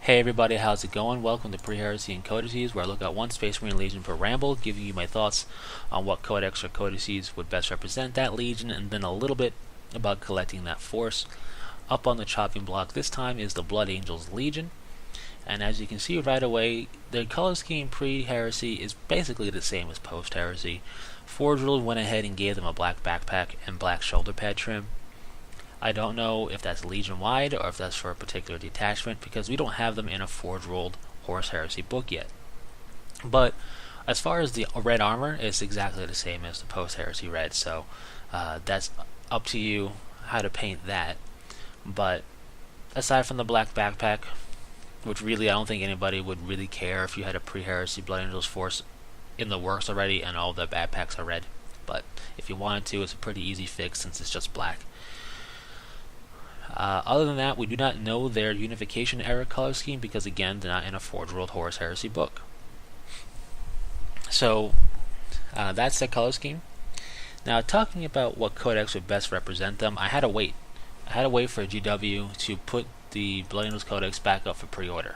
Hey everybody, how's it going? Welcome to Pre-Heresy and Codices, where I look at one Space Marine Legion per ramble, giving you my thoughts on what Codex or Codices would best represent that Legion, and then a little bit about collecting that force. Up on the chopping block this time is the Blood Angels Legion, and as you can see right away, the color scheme pre-Heresy is basically the same as post-Heresy. Forge World went ahead and gave them a black backpack and black shoulder pad trim. I don't know if that's Legion-wide or if that's for a particular detachment, because we don't have them in a Forge World Horus Heresy book yet. But as far as the red armor, it's exactly the same as the post-Heresy red, so that's up to you how to paint that. But aside from the black backpack, which really I don't think anybody would really care if you had a pre-Heresy Blood Angels force in the works already and all the backpacks are red. But if you wanted to, it's a pretty easy fix since it's just black. Other than that, we do not know their Unification era color scheme because, again, they're not in a Forge World Horus Heresy book. So, that's their color scheme. Now, talking about what Codex would best represent them, I had to wait. I had to wait for GW to put the Blood Angels Codex back up for pre-order.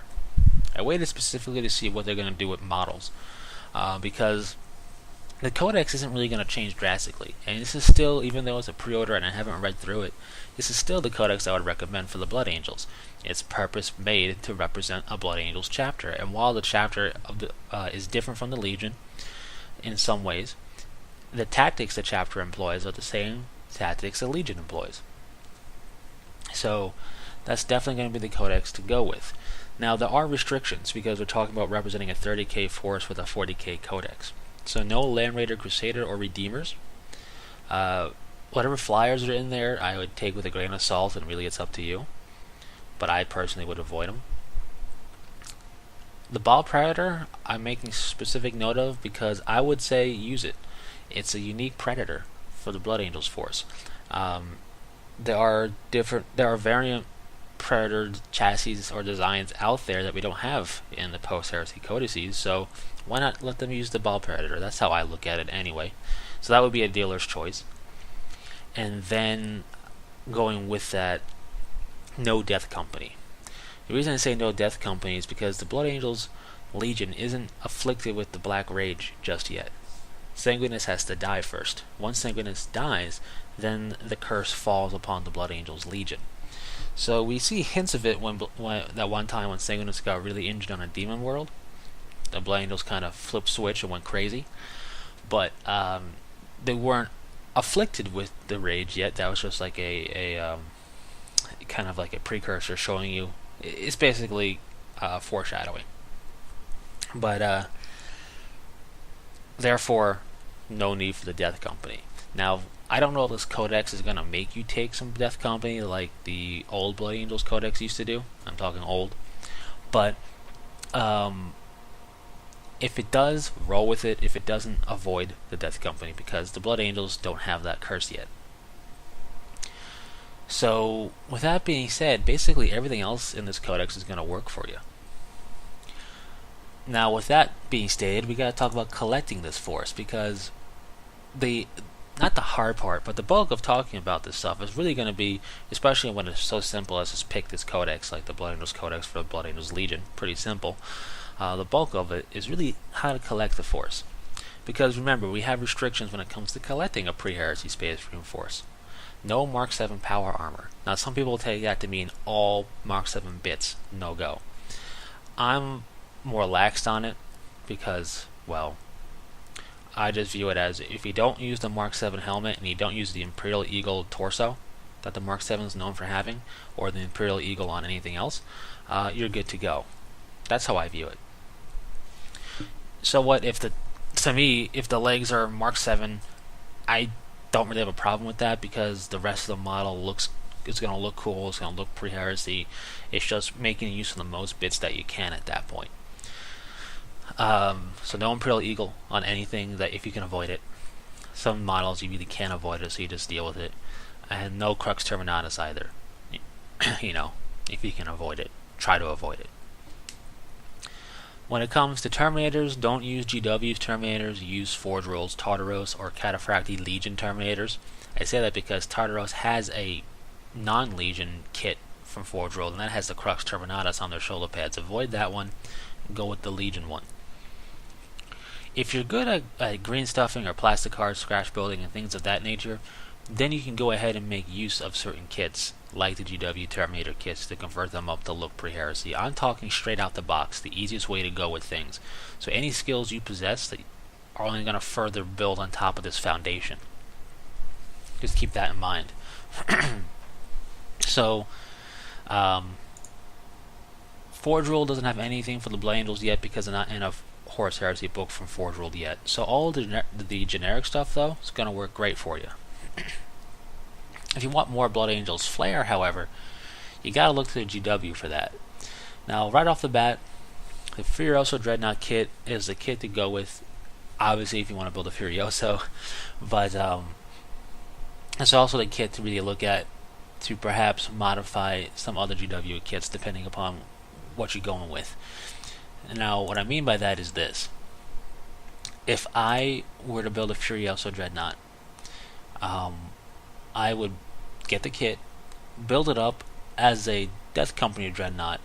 I waited specifically to see what they're going to do with models, because the Codex isn't really going to change drastically, and this is still, even though it's a pre-order and I haven't read through it, this is still the Codex I would recommend for the Blood Angels. It's purpose made to represent a Blood Angels chapter, and while the chapter of the, is different from the Legion in some ways, the tactics the chapter employs are the same tactics the Legion employs. So that's definitely going to be the Codex to go with. Now there are restrictions because we're talking about representing a 30k force with a 40k Codex. So no Land Raider, Crusader, or Redeemers. Whatever flyers are in there, I would take with a grain of salt, and really it's up to you. But I personally would avoid them. The Ball Predator, I'm making specific note of because I would say use it. It's a unique Predator for the Blood Angels force. There are variant Predator chassis or designs out there that we don't have in the post-Heresy Codices, so why not let them use the Ball Predator? That's how I look at it anyway. So that would be a dealer's choice. And then going with that, no Death Company. The reason I say no Death Company is because the Blood Angels Legion isn't afflicted with the Black Rage just yet. Sanguinus has to die first. Once Sanguinus dies, then the curse falls upon the Blood Angels Legion. So we see hints of it when that one time when Sanguinus got really injured on a demon world. The Blood Angels kind of flipped switch and went crazy. But they weren't afflicted with the rage yet. That was just like a kind of like a precursor showing you. It's basically foreshadowing. But therefore, no need for the Death Company. Now, I don't know if this Codex is going to make you take some Death Company like the old Blood Angels Codex used to do. I'm talking old. But if it does, roll with it. If it doesn't, avoid the Death Company because the Blood Angels don't have that curse yet. So, with that being said, basically everything else in this Codex is going to work for you. Now, with that being stated, we got to talk about collecting this force because not the hard part, but the bulk of talking about this stuff is really going to be, especially when it's so simple as just pick this Codex, like the Blood Angels Codex for the Blood Angels Legion, pretty simple. The bulk of it is really how to collect the force. Because remember, we have restrictions when it comes to collecting a pre-Heresy Space Marine force. No Mark 7 power armor. Now some people take that to mean all Mark 7 bits, no go. I'm more laxed on it because, well, I just view it as if you don't use the Mark 7 helmet and you don't use the Imperial Eagle torso that the Mark 7 is known for having, or the Imperial Eagle on anything else, you're good to go. That's how I view it. So what if to me, if the legs are Mark 7, I don't really have a problem with that because the rest of the model it's going to look cool, it's going to look pre-Heresy. It's just making use of the most bits that you can at that point. So no Imperial Eagle on anything that if you can avoid it. Some models you really can't avoid it, so you just deal with it. And no Crux Terminatus either. You know, if you can avoid it, try to avoid it. When it comes to Terminators, don't use GW's Terminators, use Forge World's Tartaros or Cataphracti Legion Terminators. I say that because Tartaros has a non-Legion kit from Forge World, and that has the Crux Turbinatus on their shoulder pads. Avoid that one, and go with the Legion one. If you're good at green stuffing or plastic cards, scratch building, and things of that nature, then you can go ahead and make use of certain kits, like the GW Terminator kits, to convert them up to look Pre-Heresy. I'm talking straight out the box, the easiest way to go with things. So any skills you possess that are only going to further build on top of this foundation. Just keep that in mind. So, Forge World doesn't have anything for the Blood Angels yet because they're not in a Horus Heresy book from Forge World yet. So all the generic stuff, though, is going to work great for you. If you want more Blood Angels flair, however, you got to look to the GW for that. Now, right off the bat, the Furioso Dreadnought kit is the kit to go with, obviously, if you want to build a Furioso, but it's also the kit to really look at to perhaps modify some other GW kits depending upon what you're going with. Now, what I mean by that is this. If I were to build a Furioso Dreadnought, I would get the kit, build it up as a Death Company Dreadnought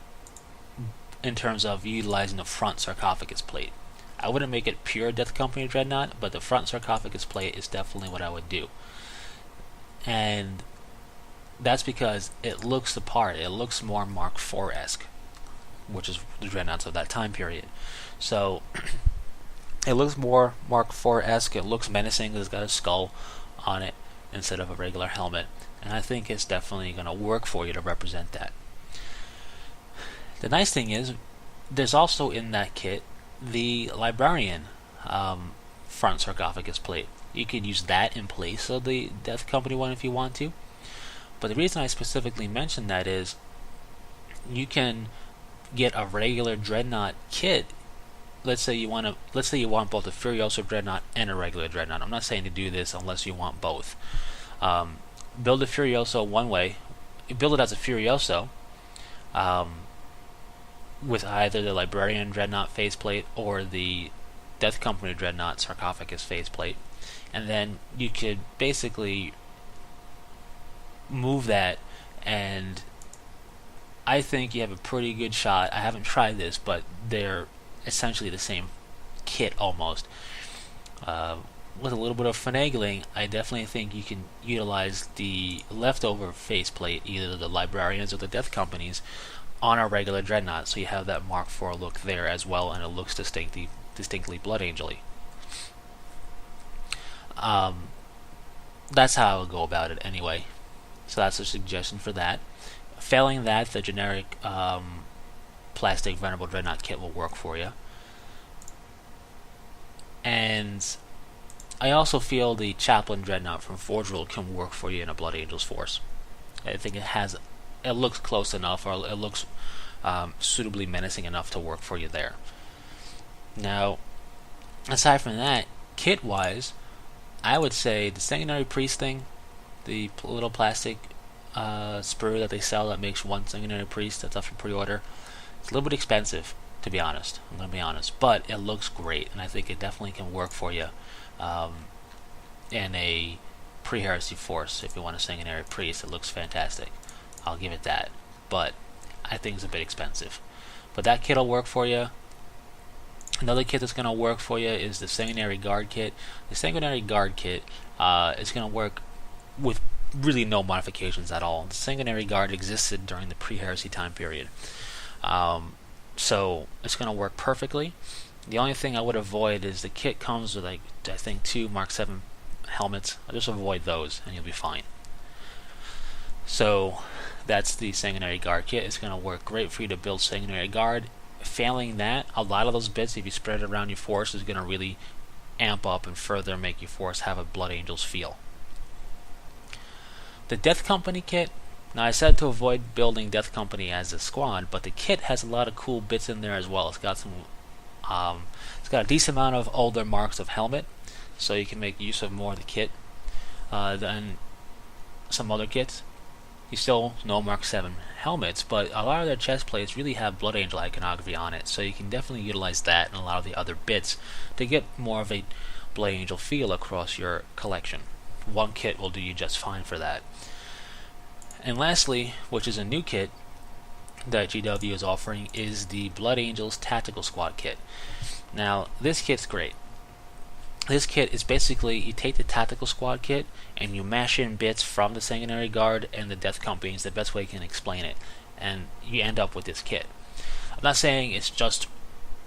in terms of utilizing the front sarcophagus plate. I wouldn't make it pure Death Company Dreadnought, but the front sarcophagus plate is definitely what I would do. And that's because it looks the part. It looks more Mark IV-esque, which is the Dreadnoughts of that time period. So it looks more Mark IV-esque. It looks menacing. It's got a skull on it instead of a regular helmet, and I think it's definitely going to work for you to represent that. The nice thing is, there's also in that kit the Librarian front sarcophagus plate. You could use that in place of the Death Company one if you want to, but the reason I specifically mentioned that is you can get a regular Dreadnought kit. Let's say you want both a Furioso Dreadnought and a regular Dreadnought. I'm not saying to do this unless you want both. Build a Furioso one way. You build it as a Furioso with either the Librarian Dreadnought faceplate or the Death Company Dreadnought sarcophagus faceplate, and then you could basically move that, and I think you have a pretty good shot. I haven't tried this, but they're essentially the same kit almost. With a little bit of finagling, I definitely think you can utilize the leftover faceplate, either the Librarians or the Death Companies, on a regular Dreadnought, so you have that Mark IV look there as well, and it looks distinctly Blood Angel-y. That's how I would go about it anyway. So that's a suggestion for that. Failing that, the generic plastic Venerable Dreadnought kit will work for you. And I also feel the Chaplain Dreadnought from Forge World can work for you in a Blood Angels force. I think it looks close enough, or it looks suitably menacing enough to work for you there. Now, aside from that, kit-wise, I would say the Sanguinary Priest thing, the little plastic sprue that they sell that makes one Sanguinary Priest that's up for pre-order, it's a little bit expensive, to be honest. I'm going to be honest, but it looks great, and I think it definitely can work for you in a Pre-Heresy force. If you want a Sanguinary Priest, it looks fantastic. I'll give it that, but I think it's a bit expensive. But that kit will work for you. Another kit that's going to work for you is the Sanguinary Guard kit. The Sanguinary Guard kit is going to work with really no modifications at all. The Sanguinary Guard existed during the Pre-Heresy time period. So it's going to work perfectly. The only thing I would avoid is the kit comes with, I think, 2 Mark VII helmets. I'll just avoid those and you'll be fine. So that's the Sanguinary Guard kit. It's going to work great for you to build Sanguinary Guard. Failing that, a lot of those bits, if you spread it around your force, is going to really amp up and further make your force have a Blood Angels feel. The Death Company kit, now I said to avoid building Death Company as a squad, but the kit has a lot of cool bits in there as well. It's got a decent amount of older marks of helmet, so you can make use of more of the kit than some other kits. You still no Mark VII helmets, but a lot of their chest plates really have Blood Angel iconography on it, so you can definitely utilize that and a lot of the other bits to get more of a Blood Angel feel across your collection. One kit will do you just fine for that. And lastly, which is a new kit that GW is offering, is the Blood Angels Tactical Squad kit. Now, this kit's great. This kit is basically, you take the Tactical Squad kit and you mash in bits from the Sanguinary Guard and the Death Company is the best way I can explain it, and you end up with this kit. I'm not saying it's just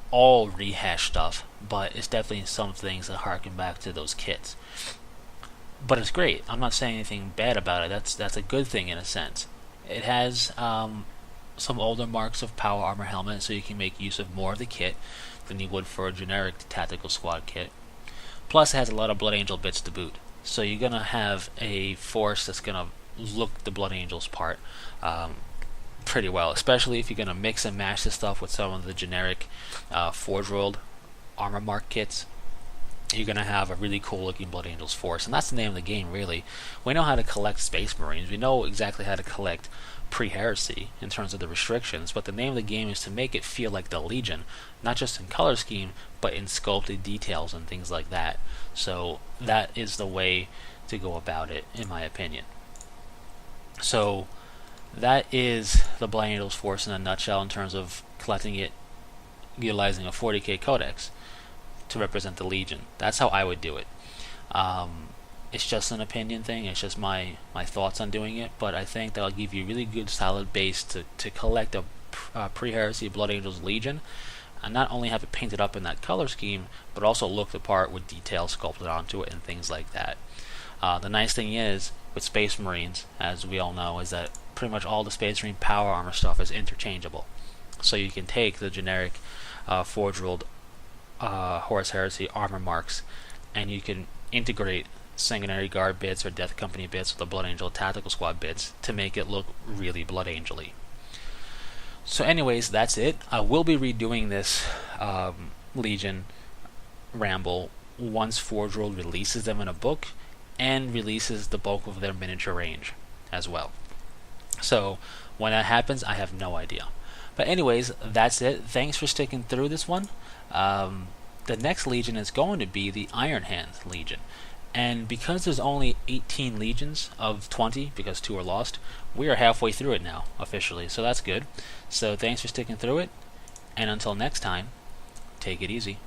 all rehash stuff, but it's definitely some things that harken back to those kits. But it's great. I'm not saying anything bad about it. That's a good thing in a sense. It has some older marks of power armor helmet, so you can make use of more of the kit than you would for a generic Tactical Squad kit. Plus, it has a lot of Blood Angel bits to boot, so you're gonna have a force that's gonna look the Blood Angels part pretty well, especially if you're gonna mix and match this stuff with some of the generic Forge World armor mark kits. You're gonna have a really cool looking Blood Angels force, and that's the name of the game, really. We know how to collect Space Marines. We know exactly how to collect Pre-Heresy in terms of the restrictions, but the name of the game is to make it feel like the Legion, not just in color scheme, but in sculpted details and things like that. So that is the way to go about it, in my opinion. So that is the Blood Angels force in a nutshell in terms of collecting it utilizing a 40k codex to represent the Legion. That's how I would do it. It's just an opinion thing. It's just my thoughts on doing it, but I think that'll give you a really good solid base to collect a Pre-Heresy Blood Angels Legion, and not only have it painted up in that color scheme, but also look the part with details sculpted onto it and things like that. The nice thing is, with Space Marines, as we all know, is that pretty much all the Space Marine power armor stuff is interchangeable. So you can take the generic Forge World Horus Heresy armor marks, and you can integrate Sanguinary Guard bits or Death Company bits with the Blood Angel Tactical Squad bits to make it look really Blood Angel-y. So anyways, that's it. I will be redoing this Legion ramble once Forge World releases them in a book and releases the bulk of their miniature range as well. So when that happens, I have no idea. But anyways, that's it. Thanks for sticking through this one. The next Legion is going to be the Iron Hand Legion. And because there's only 18 legions of 20, because 2 are lost, we are halfway through it now, officially. So that's good. So thanks for sticking through it. And until next time, take it easy.